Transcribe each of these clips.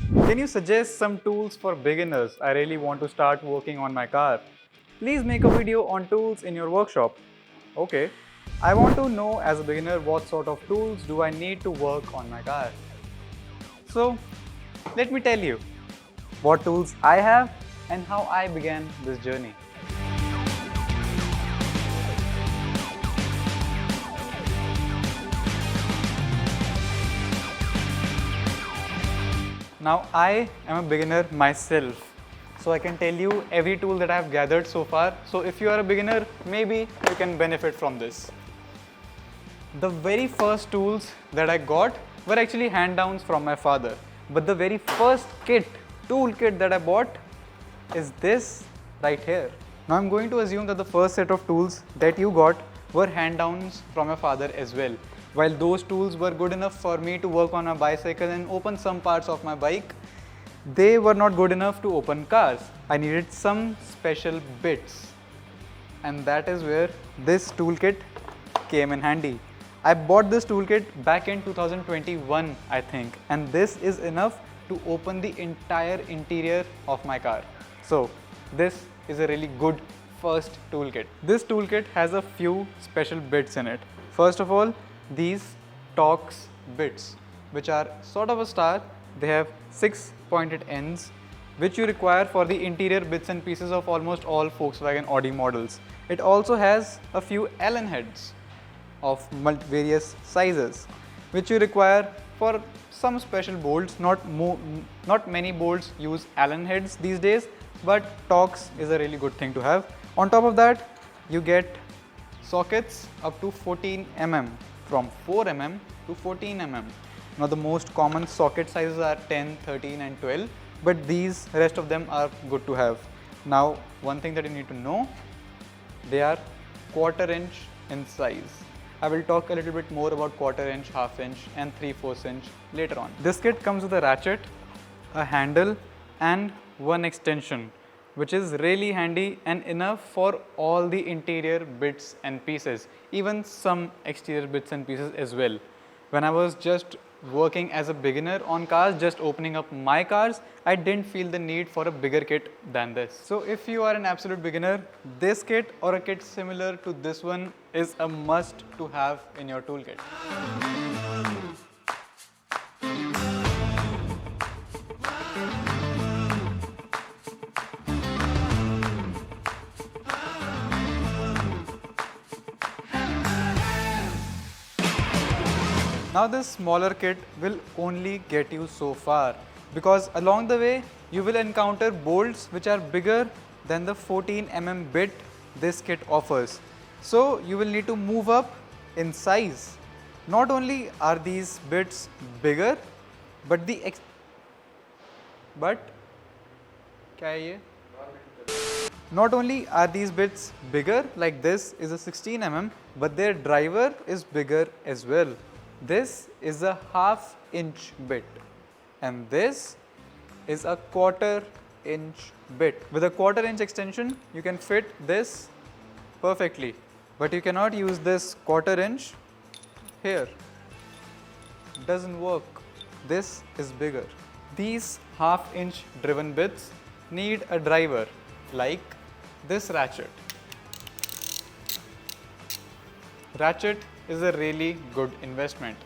Can you suggest some tools for beginners? I really want to start working on my car. Please make a video on tools in your workshop. Okay. I want to know as a beginner what sort of tools do I need to work on my car. So, let me tell you what tools I have and how I began this journey. Now I am a beginner myself, so I can tell you every tool that I have gathered so far. So if you are a beginner, maybe you can benefit from this. The very first tools that I got were actually hand-downs from my father. But the very first tool kit that I bought is this right here. Now I'm going to assume that the first set of tools that you got were hand-downs from your father as well. While those tools were good enough for me to work on a bicycle and open some parts of my bike, they were not good enough to open cars. I needed some special bits, and that is where this toolkit came in handy. I bought this toolkit back in 2021, I think, and this is enough to open the entire interior of my car. So this is a really good first toolkit. This toolkit has a few special bits in it. First of all, these Torx bits, which are sort of a star. They have 6 pointed ends, which you require for the interior bits and pieces of almost all Volkswagen Audi models. It also has a few Allen heads of various sizes, which you require for some special bolts. Not many bolts use Allen heads these days, but Torx is a really good thing to have. On top of that, you get sockets up to 14 mm, from 4 mm to 14 mm. Now the most common socket sizes are 10, 13 and 12, but these rest of them are good to have. Now one thing that you need to know, they are 1/4 inch in size. I will talk a little bit more about 1/4 inch, 1/2 inch and 3/4 inch later on. This kit comes with a ratchet, a handle and one extension, which is really handy and enough for all the interior bits and pieces, even some exterior bits and pieces as well. When I was just working as a beginner on cars, just opening up my cars, I didn't feel the need for a bigger kit than this. So if you are an absolute beginner, this kit or a kit similar to this one is a must to have in your toolkit. Now this smaller kit will only get you so far, because along the way you will encounter bolts which are bigger than the 14 mm bit this kit offers. So you will need to move up in size. Not only are these bits bigger, but not only are these bits bigger, like this is a 16 mm, but their driver is bigger as well. This is a 1/2 inch bit and this is a 1/4 inch bit. With a 1/4 inch extension, you can fit this perfectly, but you cannot use this 1/4 inch here. Doesn't work. This is bigger. These 1/2 inch driven bits need a driver like this ratchet. Ratchet is a really good investment.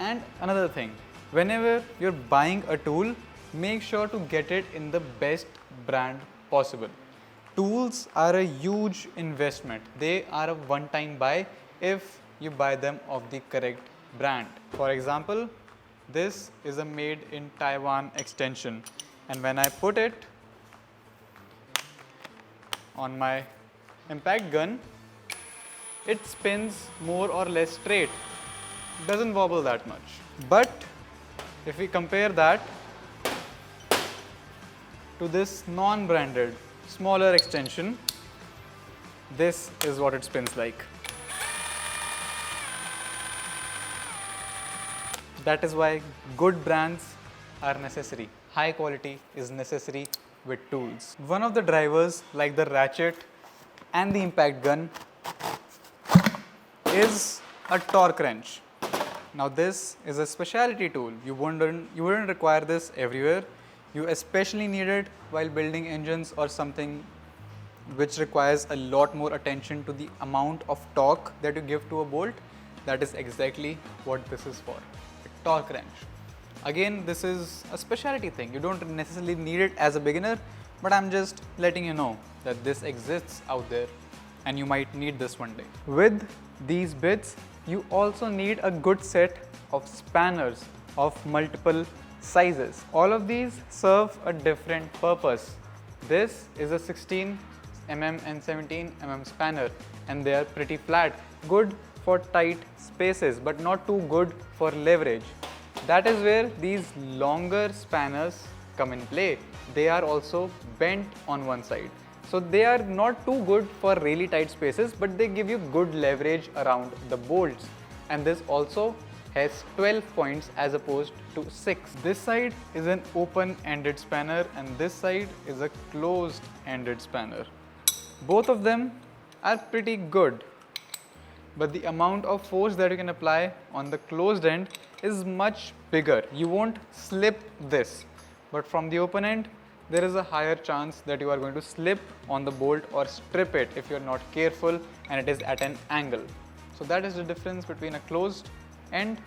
And another thing, whenever you're buying a tool, make sure to get it in the best brand possible. Tools are a huge investment. They are a one-time buy if you buy them of the correct brand. For example, this is a made in Taiwan extension, and when I put it on my impact gun, it spins more or less straight, doesn't wobble that much. But if we compare that to this non-branded smaller extension, this is what it spins like. That is why good brands are necessary. High quality is necessary with tools. One of the drivers, like the ratchet and the impact gun, is a torque wrench. Now this is a specialty tool. You wouldn't require this everywhere. You especially need it while building engines or something which requires a lot more attention to the amount of torque that you give to a bolt. That is exactly what this is for, a torque wrench. Again, this is a specialty thing. You don't necessarily need it as a beginner, but I'm just letting you know that this exists out there and you might need this one day. With these bits, you also need a good set of spanners of multiple sizes. All of these serve a different purpose. This is a 16 mm and 17 mm spanner and they are pretty flat, good for tight spaces but not too good for leverage. That is where these longer spanners come in play. They are also bent on one side. So they are not too good for really tight spaces, but they give you good leverage around the bolts. And this also has 12 points as opposed to 6. This side is an open-ended spanner and this side is a closed-ended spanner. Both of them are pretty good, but the amount of force that you can apply on the closed end is much bigger. You won't slip this, but from the open end, there is a higher chance that you are going to slip on the bolt or strip it if you are not careful and it is at an angle. So that is the difference between a closed end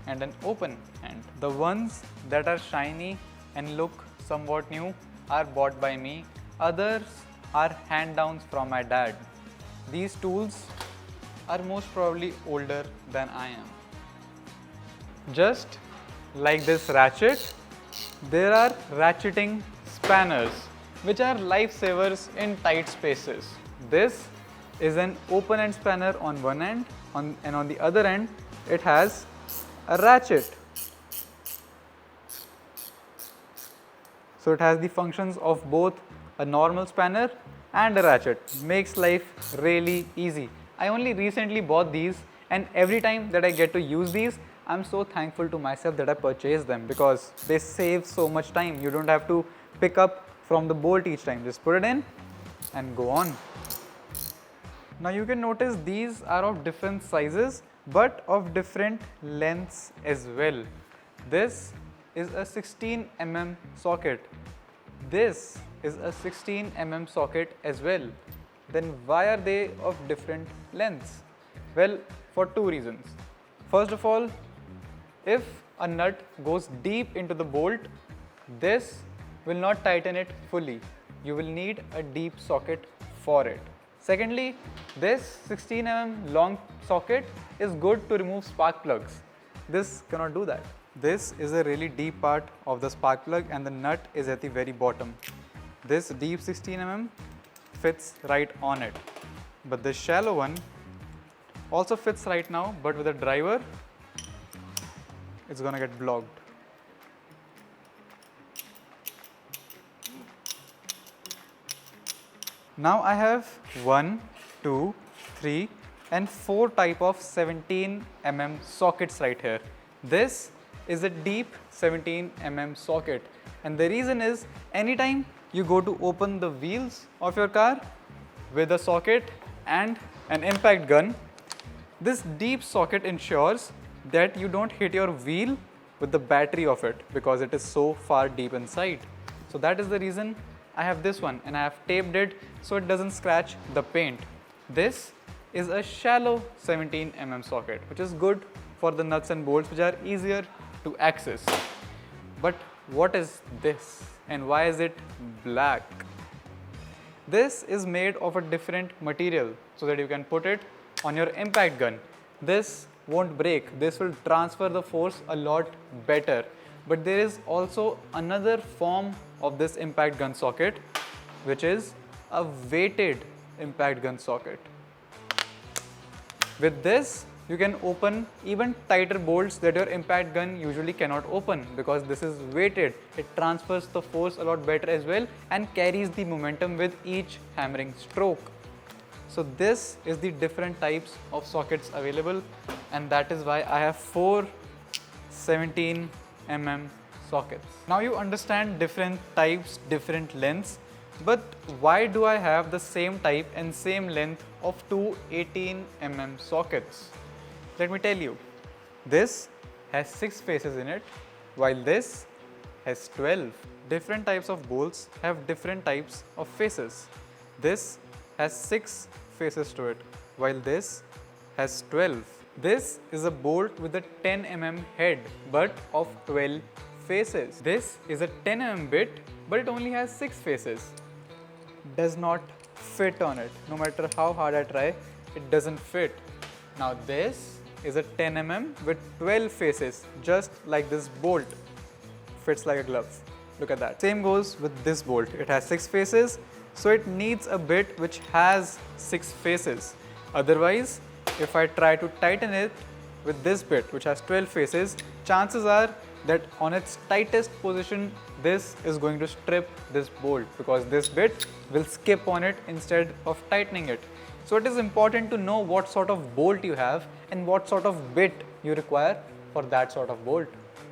and an open end. The ones that are shiny and look somewhat new are bought by me. Others are hand-downs from my dad. These tools are most probably older than I am. Just like this ratchet, there are ratcheting spanners which are lifesavers in tight spaces. This is an open end spanner on one end and on the other end it has a ratchet. So it has the functions of both a normal spanner and a ratchet. Makes life really easy. I only recently bought these and every time that I get to use these, I'm so thankful to myself that I purchased them because they save so much time. You don't have to pick up from the bolt each time. Just put it in and go on. Now you can notice these are of different sizes but of different lengths as well. This is a 16 mm socket. This is a 16 mm socket as well. Then why are they of different lengths? Well, for two reasons. First of all, if a nut goes deep into the bolt, this will not tighten it fully. You will need a deep socket for it. Secondly, this 16 mm long socket is good to remove spark plugs. This cannot do that. This is a really deep part of the spark plug and the nut is at the very bottom. This deep 16 mm fits right on it. But this shallow one also fits right now, but with a driver, it's gonna get blocked. Now I have 1, 2, 3 and 4 type of 17 mm sockets right here. This is a deep 17 mm socket and the reason is anytime you go to open the wheels of your car with a socket and an impact gun, this deep socket ensures that you don't hit your wheel with the battery of it because it is so far deep inside. So that is the reason I have this one and I have taped it so it doesn't scratch the paint. This is a shallow 17 mm socket which is good for the nuts and bolts which are easier to access. But what is this and why is it black? This is made of a different material so that you can put it on your impact gun. This won't break. This will transfer the force a lot better. But there is also another form of this impact gun socket which is a weighted impact gun socket. With this, you can open even tighter bolts that your impact gun usually cannot open because this is weighted. It transfers the force a lot better as well and carries the momentum with each hammering stroke. So this is the different types of sockets available and that is why I have 4 17 mm sockets. Now you understand different types, different lengths, but why do I have the same type and same length of 2 18 mm sockets? Let me tell you. This has 6 faces in it while this has 12. different types of bolts have different types of faces. This has 6 faces to it, while this has 12. This is a bolt with a 10 mm head but of 12 faces. This is a 10 mm bit but it only has 6 faces. Does not fit on it. No matter how hard I try, it doesn't fit. Now this is a 10 mm with 12 faces, just like this bolt. Fits like a glove. Look at that. Same goes with this bolt. It has 6 faces, so it needs a bit which has 6 faces. Otherwise, if I try to tighten it with this bit which has 12 faces, chances are that on its tightest position, this is going to strip this bolt because this bit will skip on it instead of tightening it. So it is important to know what sort of bolt you have and what sort of bit you require for that sort of bolt.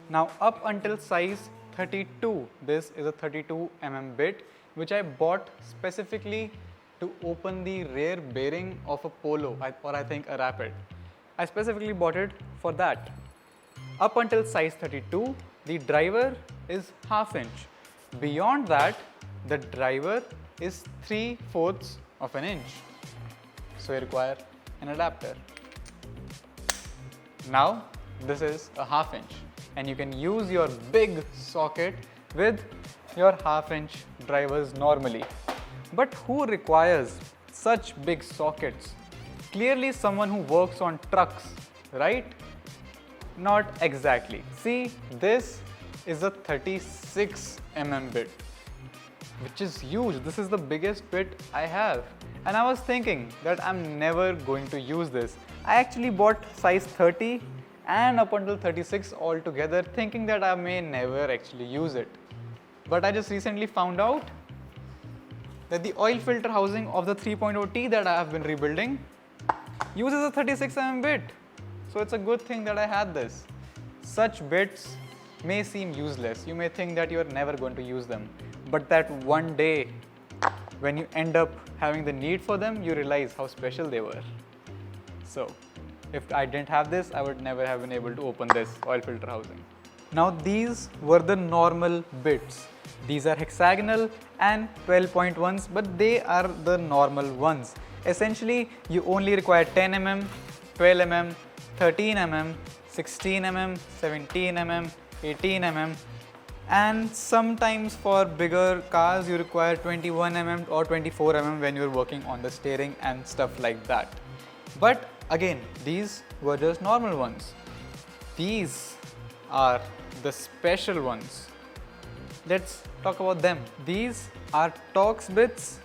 Now up until size 32, this is a 32 mm bit which I bought specifically to open the rear bearing of a Polo or I think a Rapid. I specifically bought it for that. Up until size 32, the driver is ½ inch. Beyond that, the driver is 3/4 of an inch. So you require an adapter. Now, this is a ½ inch and you can use your big socket with your ½ inch drivers normally. But who requires such big sockets? Clearly someone who works on trucks, right? Not exactly. See, this is a 36 mm bit, which is huge. This is the biggest bit I have. And I was thinking that I'm never going to use this. I actually bought size 30 and up until 36 altogether, thinking that I may never actually use it. But I just recently found out that the oil filter housing of the 3.0T that I have been rebuilding uses a 36 mm bit. So it's a good thing that I had this. Such bits may seem useless. You may think that you are never going to use them. But that one day, when you end up having the need for them, you realize how special they were. So, if I didn't have this, I would never have been able to open this oil filter housing. Now these were the normal bits. These are hexagonal and 12.1s, but they are the normal ones. Essentially, you only require 10 mm, 12 mm, 13 mm, 16 mm, 17 mm, 18 mm, and sometimes for bigger cars you require 21 mm or 24 mm when you're working on the steering and stuff like that. But again, these were just normal ones. These are the special ones. Let's talk about them. These are Torx bits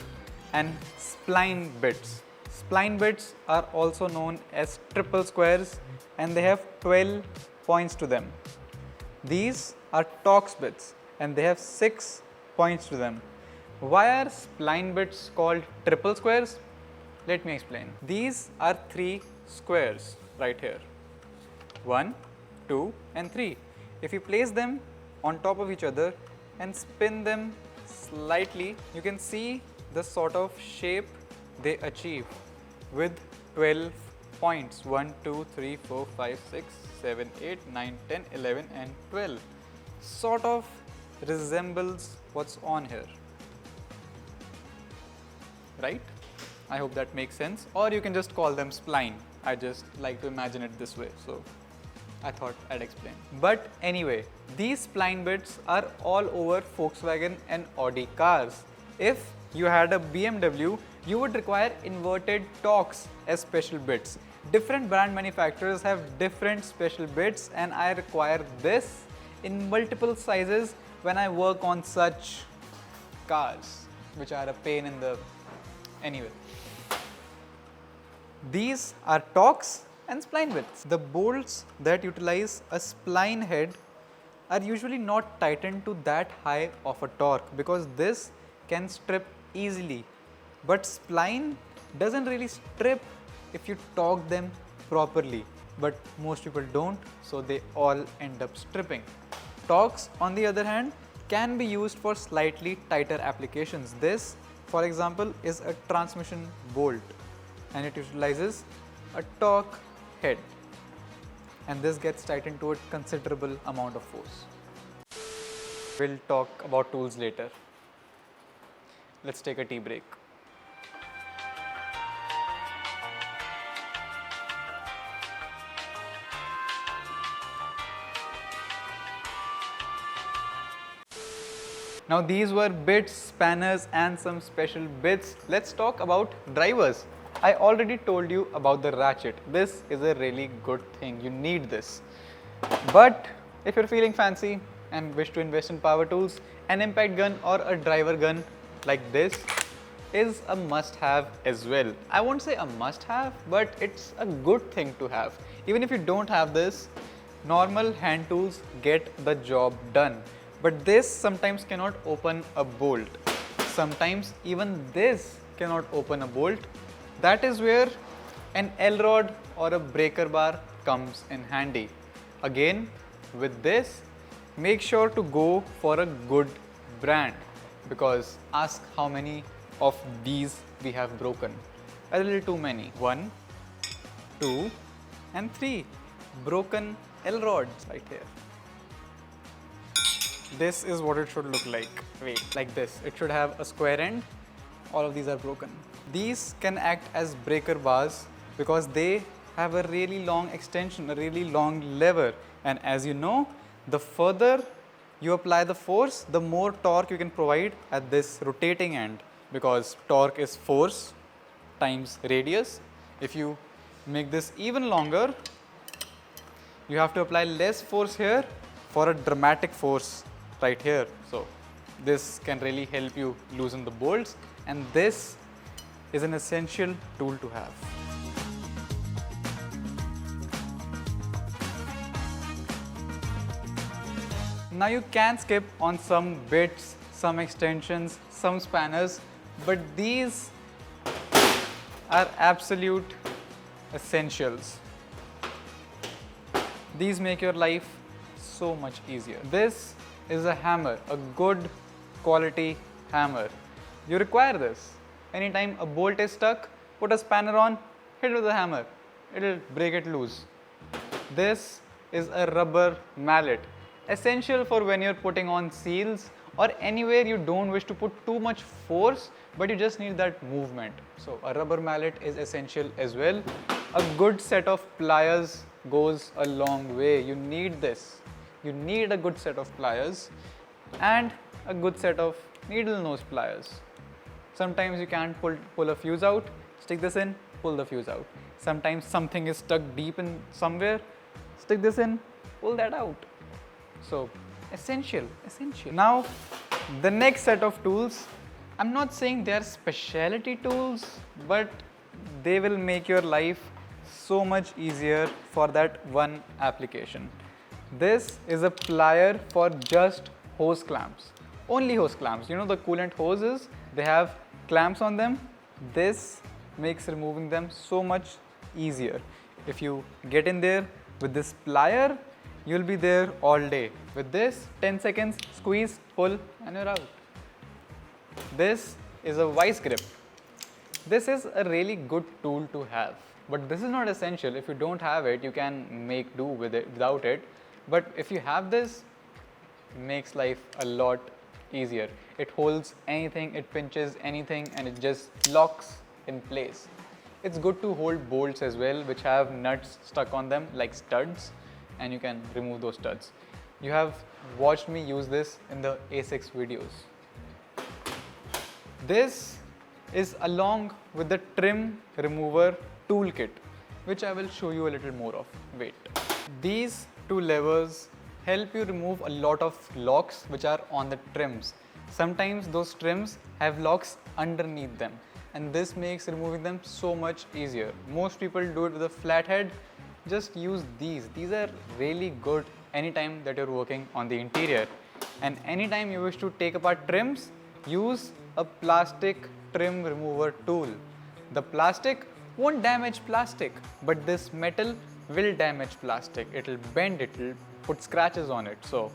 and spline bits. Spline bits are also known as triple squares and they have 12 points to them. These are Torx bits and they have 6 points to them. Why are spline bits called triple squares? Let me explain. These are 3 squares right here. 1, 2 and 3. If you place them on top of each other and spin them slightly, you can see the sort of shape they achieve with 12 points. 1, 2, 3, 4, 5, 6, 7, 8, 9, 10, 11 and 12. Sort of resembles what's on here. Right? I hope that makes sense. Or you can just call them spline. I just like to imagine it this way. So I thought I'd explain. But anyway, these spline bits are all over Volkswagen and Audi cars. If you had a BMW, you would require inverted Torx as special bits. Different brand manufacturers have different special bits and I require this in multiple sizes when I work on such cars, which are a pain in the... Anyway. These are Torx and spline bits. The bolts that utilize a spline head are usually not tightened to that high of a torque because this can strip easily. But spline doesn't really strip if you torque them properly, but most people don't, so they all end up stripping. Torx, on the other hand, can be used for slightly tighter applications. This, for example, is a transmission bolt and it utilizes a torque head, and this gets tightened to a considerable amount of force. We'll talk about tools later. Let's take a tea break. Now these were bits, spanners and some special bits. Let's talk about drivers. I already told you about the ratchet. This is a really good thing. You need this. But if you're feeling fancy and wish to invest in power tools, an impact gun or a driver gun like this is a must-have as well. I won't say a must-have, but it's a good thing to have. Even if you don't have this, normal hand tools get the job done. But this sometimes cannot open a bolt. Sometimes even this cannot open a bolt. That is where an L-rod or a breaker bar comes in handy. Again, with this, make sure to go for a good brand, because ask how many of these we have broken. A little too many. 1, 2 and 3 broken L-rods right here. This is what it should look like. Wait, like this. It should have a square end. All of these are broken. These can act as breaker bars because they have a really long extension, a really long lever. And as you know, the further you apply the force, the more torque you can provide at this rotating end, because torque is force times radius. If you make this even longer, you have to apply less force here for a dramatic force right here. So this can really help you loosen the bolts, and this is an essential tool to have. Now you can skip on some bits, some extensions, some spanners, but these are absolute essentials. These make your life so much easier. This is a hammer, a good quality hammer. You require this. Anytime a bolt is stuck, put a spanner on, hit it with a hammer. It'll break it loose. This is a rubber mallet, essential for when you're putting on seals or anywhere you don't wish to put too much force, but you just need that movement. So a rubber mallet is essential as well. A good set of pliers goes a long way. You need this. You need a good set of pliers and a good set of needle nose pliers. Sometimes you can't pull a fuse out, stick this in, pull the fuse out. Sometimes something is stuck deep in somewhere, stick this in, pull that out. So essential. Now the next set of tools, I'm not saying they are specialty tools, but they will make your life so much easier for that one application. This is a plier for just hose clamps, only hose clamps. You know the coolant hoses, they have clamps on them. This makes removing them so much easier. If you get in there with this plier, you'll be there all day. With this, 10 seconds, squeeze, pull and you're out. This is a vice grip. This is a really good tool to have, but this is not essential. If you don't have it, you can make do with it without it. But if you have this, it makes life a lot easier. It holds anything, it pinches anything, and it just locks in place. It's good to hold bolts as well, which have nuts stuck on them like studs, and you can remove those studs. You have watched me use this in the A6 videos. This is along with the trim remover toolkit, which I will show you a little more of. Wait. These two levers help you remove a lot of locks which are on the trims. Sometimes those trims have locks underneath them, and this makes removing them so much easier. Most people do it with a flat head. Just use these. These are really good anytime that you're working on the interior. And anytime you wish to take apart trims, use a plastic trim remover tool. The plastic won't damage plastic, but this metal will damage plastic. It'll bend, it'll put scratches on it. So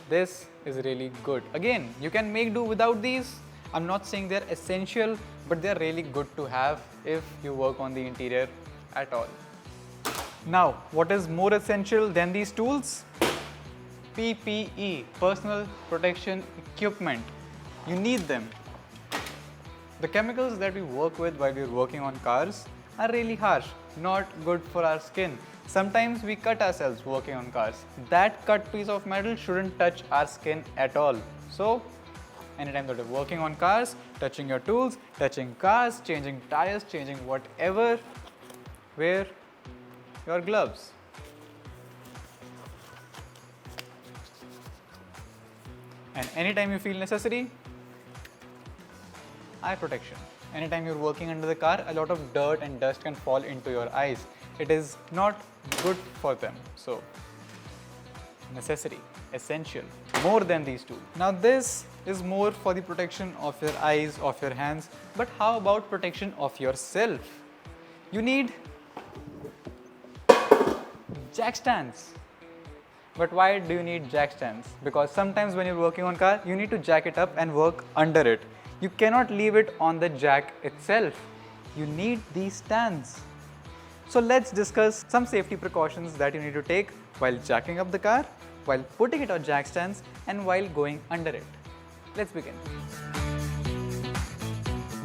this is really good. Again, you can make do without these. I'm not saying they're essential, but they're really good to have if you work on the interior at all. Now, what is more essential than these tools? PPE, personal protection equipment. You need them. The chemicals that we work with while we're working on cars are really harsh, not good for our skin. Sometimes we cut ourselves working on cars. That cut piece of metal shouldn't touch our skin at all. So, anytime that you're working on cars, touching your tools, touching cars, changing tires, changing whatever, wear your gloves. And anytime you feel necessary, eye protection. Anytime you're working under the car, a lot of dirt and dust can fall into your eyes. It is not good for them. So, necessary, essential, more than these two. Now this is more for the protection of your eyes, of your hands, but how about protection of yourself? You need jack stands. But why do you need jack stands? Because sometimes when you're working on car, you need to jack it up and work under it. You cannot leave it on the jack itself. You need these stands. So let's discuss some safety precautions that you need to take while jacking up the car, while putting it on jack stands, and while going under it. Let's begin.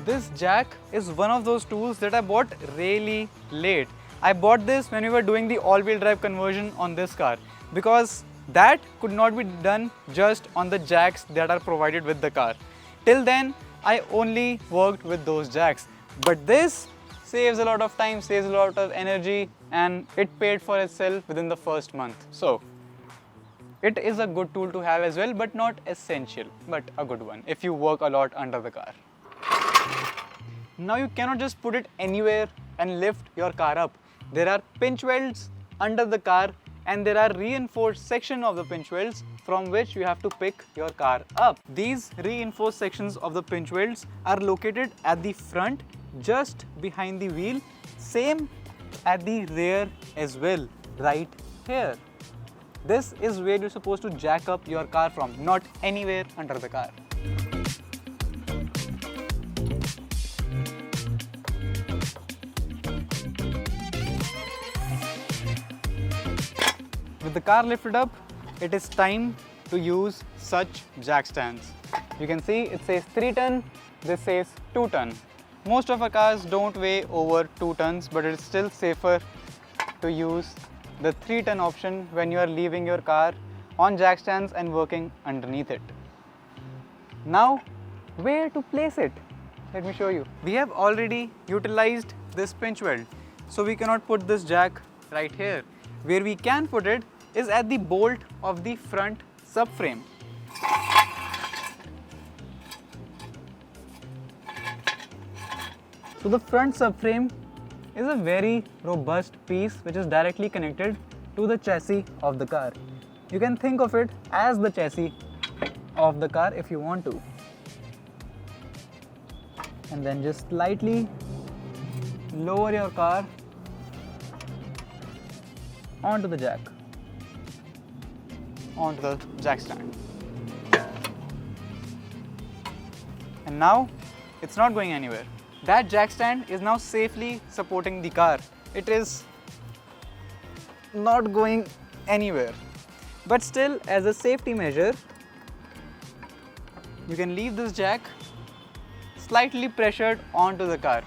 This jack is one of those tools that I bought really late. I bought this when we were doing the all-wheel drive conversion on this car, because that could not be done just on the jacks that are provided with the car. Till then, I only worked with those jacks. But this saves a lot of time, saves a lot of energy, and it paid for itself within the first month. So, it is a good tool to have as well, but not essential, but a good one if you work a lot under the car. Now you cannot just put it anywhere and lift your car up. There are pinch welds under the car, and there are reinforced section of the pinch welds from which you have to pick your car up. These reinforced sections of the pinch welds are located at the front, just behind the wheel, same at the rear as well, right here. This is where you're supposed to jack up your car from, not anywhere under the car. With the car lifted up, it is time to use such jack stands. You can see it says 3 ton, this says 2 ton. Most of our cars don't weigh over 2 tons, but it's still safer to use the 3 ton option when you are leaving your car on jack stands and working underneath it. Now, where to place it? Let me show you. We have already utilized this pinch weld, so we cannot put this jack right here. Where we can put it is at the bolt of the front subframe. So the front subframe is a very robust piece which is directly connected to the chassis of the car. You can think of it as the chassis of the car if you want to. And then just slightly lower your car onto the jack, onto the jack stand. And now it's not going anywhere. That jack stand is now safely supporting the car. It is not going anywhere. But still, as a safety measure, you can leave this jack slightly pressured onto the car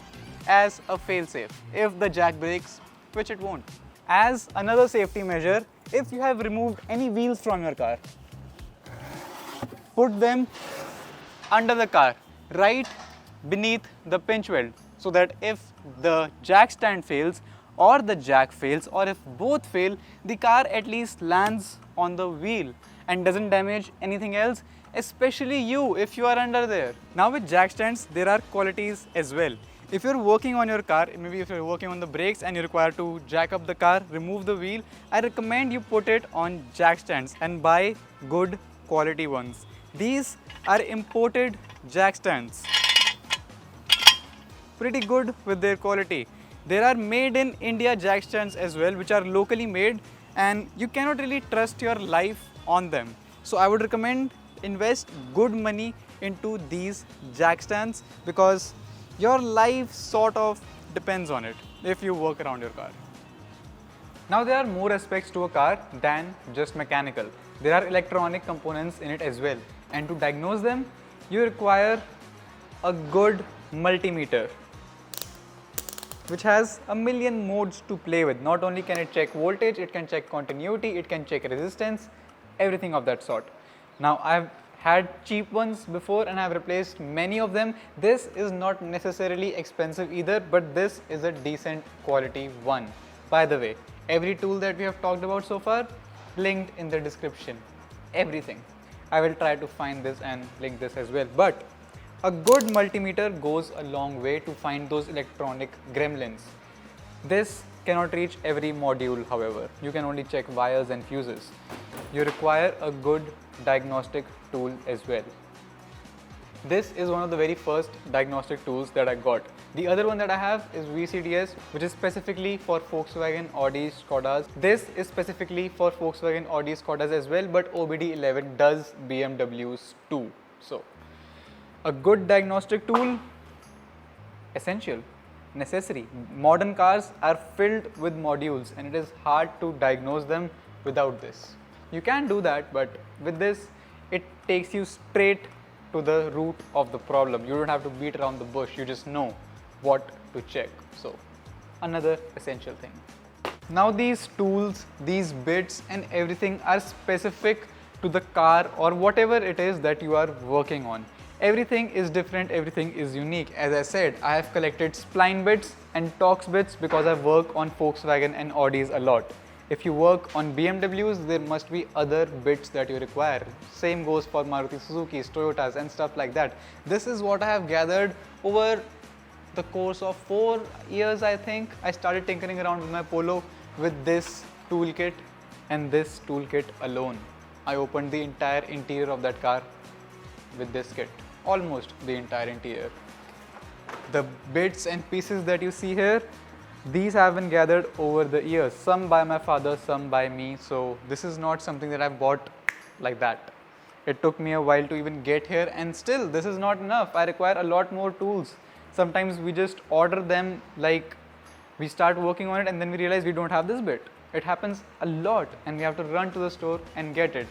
as a fail-safe if the jack breaks, which it won't. As another safety measure, if you have removed any wheels from your car, put them under the car, right beneath the pinch weld, so that if the jack stand fails or the jack fails, or if both fail, the car at least lands on the wheel and doesn't damage anything else, especially you if you are under there. Now with jack stands, there are qualities as well. If you're working on your car, maybe if you're working on the brakes and you're required to jack up the car, remove the wheel, I recommend you put it on jack stands and buy good quality ones. These are imported jack stands. Pretty good with their quality. There are made in India jack stands as well, which are locally made, and you cannot really trust your life on them. So I would recommend invest good money into these jack stands, because your life sort of depends on it if you work around your car. Now there are more aspects to a car than just mechanical. there are electronic components in it as well. And to diagnose them, you require a good multimeter, which has a million modes to play with. Not only can it check voltage, it can check continuity, it can check resistance, everything of that sort. Now, I've had cheap ones before and I've replaced many of them. This is not necessarily expensive either, but this is a decent quality one. By the way, every tool that we have talked about so far, linked in the description, everything. I will try to find this and link this as well. But a good multimeter goes a long way to find those electronic gremlins. This cannot reach every module, however. You can only check wires and fuses. You require a good diagnostic tool as well. This is one of the very first diagnostic tools that I got. The other one that I have is VCDS, which is specifically for Volkswagen, Audi, Skodas. This is specifically for Volkswagen, Audi, Skodas as well, but OBD11 does BMWs too. So, a good diagnostic tool, essential, necessary. Modern cars are filled with modules and it is hard to diagnose them without this. You can do that, but with this, it takes you straight to the root of the problem. You don't have to beat around the bush, you just know what to check. So, another essential thing. Now these tools, these bits and everything are specific to the car or whatever it is that you are working on. Everything is different, everything is unique. As I said, I have collected spline bits and Torx bits because I work on Volkswagen and Audis a lot. If you work on BMWs, there must be other bits that you require. Same goes for Maruti Suzuki's, Toyotas and stuff like that. This is what I have gathered over the course of 4 years, I think. I started tinkering around with my Polo with this toolkit and this toolkit alone. I opened the entire interior of that car with this kit. Almost the entire interior. The bits and pieces that you see here, these have been gathered over the years, some by my father, some by me, so this is not something that I bought like that. It took me a while to even get here and still this is not enough. I require a lot more tools. Sometimes we just order them, like we start working on it and then we realize we don't have this bit. It happens a lot and we have to run to the store and get it.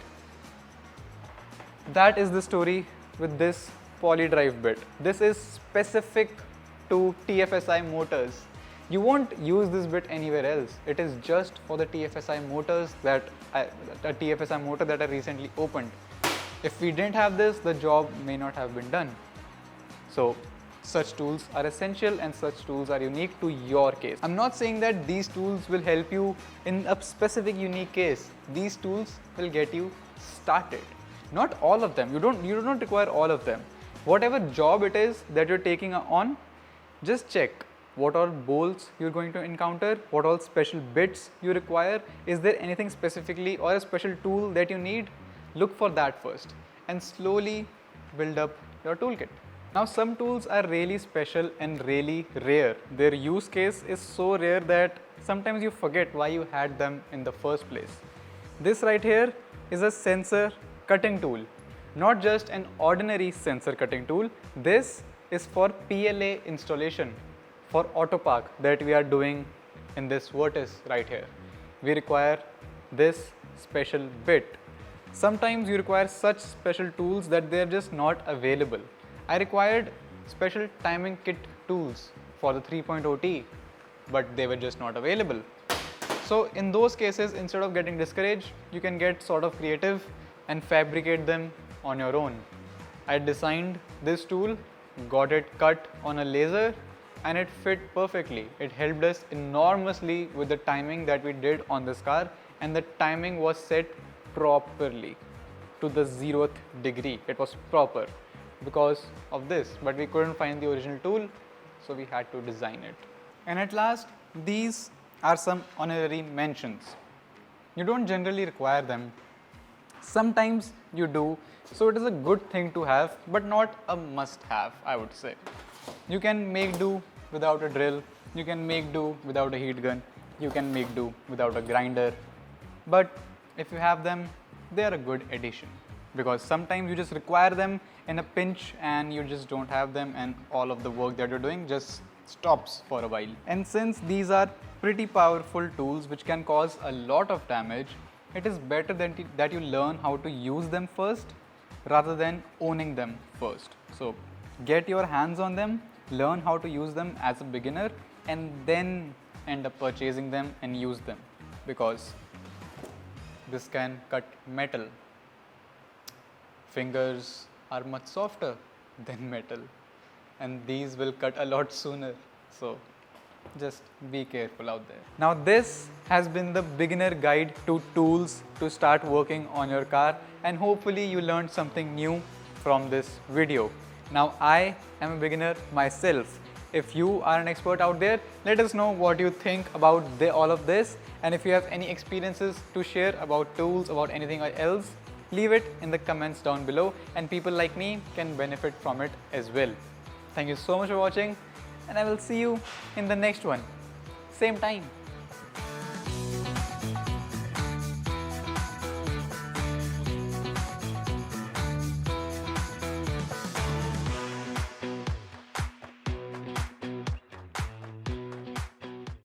That is the story with this poly drive bit. This is specific to TFSI motors. You won't use this bit anywhere else. It is just for the TFSI motors a TFSI motor that I recently opened. If we didn't have this, the job may not have been done. So, such tools are essential and such tools are unique to your case. I'm not saying that these tools will help you in a specific unique case. These tools will get you started. Not all of them. You do not require all of them. Whatever job it is that you're taking on, just check what all bolts you're going to encounter, what all special bits you require. Is there anything specifically or a special tool that you need? Look for that first and slowly build up your toolkit. Now some tools are really special and really rare. Their use case is so rare that sometimes you forget why you had them in the first place. This right here is a sensor cutting tool. Not just an ordinary sensor cutting tool. This is for PLA installation for auto park that we are doing in this Virtus right here. We require this special bit. Sometimes you require such special tools that they are just not available. I required special timing kit tools for the 3.0T, but they were just not available. So in those cases, instead of getting discouraged, you can get sort of creative and fabricate them on your own. I designed this tool, got it cut on a laser, and it fit perfectly. It helped us enormously with the timing that we did on this car, and the timing was set properly to the 0th degree. It was proper because of this, but we couldn't find the original tool, so we had to design it. And at last, these are some honorary mentions. You don't generally require them. Sometimes you do, so it is a good thing to have, but not a must-have, I would say. You can make do without a drill, you can make do without a heat gun, you can make do without a grinder, but if you have them, they are a good addition, because sometimes you just require them in a pinch and you just don't have them and all of the work that you're doing just stops for a while. And since these are pretty powerful tools which can cause a lot of damage, it is better that you learn how to use them first rather than owning them first. So get your hands on them, learn how to use them as a beginner, and then end up purchasing them and use them, because this can cut metal. Fingers are much softer than metal, and these will cut a lot sooner. So just be careful out there. Now this has been the beginner guide to tools to start working on your car, and hopefully you learned something new from this video. Now I am a beginner myself. If you are an expert out there, let us know what you think about all of this, and if you have any experiences to share about tools, about anything else, leave it in the comments down below, and people like me can benefit from it as well. Thank you so much for watching, and I will see you in the next one. Same time.